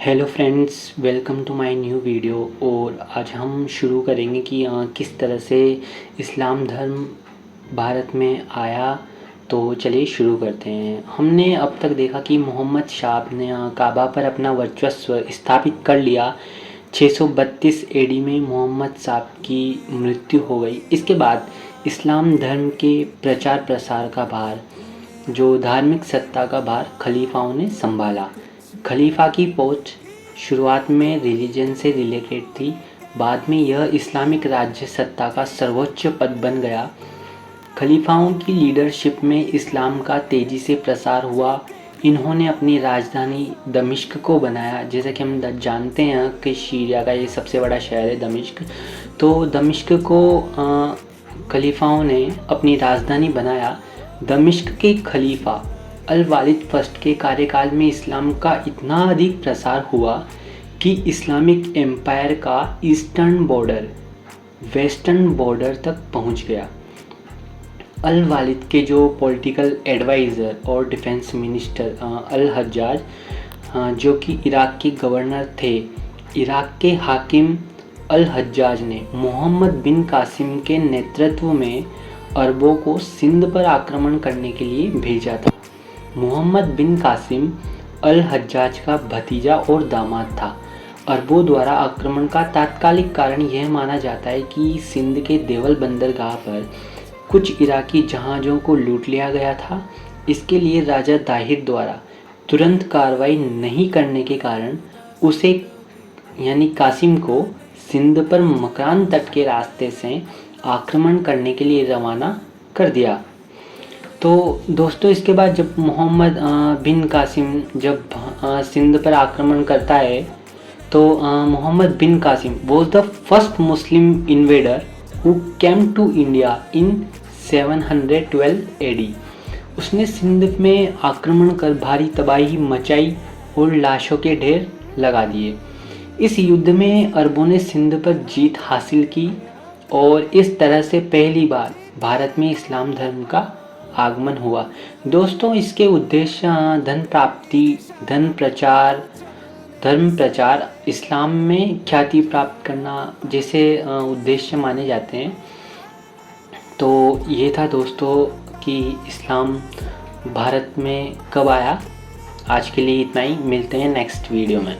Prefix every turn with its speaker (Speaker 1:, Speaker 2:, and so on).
Speaker 1: Hello friends, welcome to my new video. और आज हम शुरू करेंगे कि किस तरह से इस्लाम धर्म भारत में आया। तो चलिए शुरू करते हैं। हमने अब तक देखा कि मोहम्मद शाह ने काबा पर अपना वर्चस्व स्थापित कर लिया। 632 एडी में मोहम्मद शाह की मृत्यु हो गई। इसके बाद इस्लाम धर्म के प्रचार प्रसार का भार, जो धार्मिक सत्ता का भार, खलीफाओं ने संभाला। खलीफा की पहुंच शुरुआत में रिलीजन से रिलेटेड थी, बाद में यह इस्लामिक राज्य सत्ता का सर्वोच्च पद बन गया। खलीफाओं की लीडरशिप में इस्लाम का तेज़ी से प्रसार हुआ। इन्होंने अपनी राजधानी दमिश्क को बनाया। जैसे कि हम जानते हैं कि सीरिया का ये सबसे बड़ा शहर है दमिश्क। तो दमिश्क को खलीफाओं ने अपनी राजधानी बनाया। दमिश्क के खलीफा अल वालिद फर्स्ट के कार्यकाल में इस्लाम का इतना अधिक प्रसार हुआ कि इस्लामिक एम्पायर का ईस्टर्न बॉर्डर वेस्टर्न बॉर्डर तक पहुंच गया। अल वालिद के जो पॉलिटिकल एडवाइज़र और डिफेंस मिनिस्टर अल हज्जाज, जो कि इराक के गवर्नर थे, इराक के हाकिम अल हज्जाज ने मोहम्मद बिन कासिम के नेतृत्व में अरबों को सिंध पर आक्रमण करने के लिए भेजा था। मोहम्मद बिन कासिम अल हज्जाज का भतीजा और दामाद था। अरबों द्वारा आक्रमण का तात्कालिक कारण यह माना जाता है कि सिंध के देवल बंदरगाह पर कुछ इराकी जहाज़ों को लूट लिया गया था। इसके लिए राजा दाहिर द्वारा तुरंत कार्रवाई नहीं करने के कारण उसे यानी कासिम को सिंध पर मकरान तट के रास्ते से आक्रमण करने के लिए रवाना कर दिया। तो दोस्तों, इसके बाद जब मोहम्मद बिन कासिम जब सिंध पर आक्रमण करता है, तो Mohammad bin Qasim was the first Muslim invader who came to India in 712 AD. उसने सिंध में आक्रमण कर भारी तबाही मचाई और लाशों के ढेर लगा दिए। इस युद्ध में अरबों ने सिंध पर जीत हासिल की और इस तरह से पहली बार भारत में इस्लाम धर्म का आगमन हुआ। दोस्तों, इसके उद्देश्य धन प्राप्ति, धर्म प्रचार, इस्लाम में ख्याति प्राप्त करना जैसे उद्देश्य माने जाते हैं। तो ये था दोस्तों कि इस्लाम भारत में कब आया। आज के लिए इतना ही, मिलते हैं नेक्स्ट वीडियो में।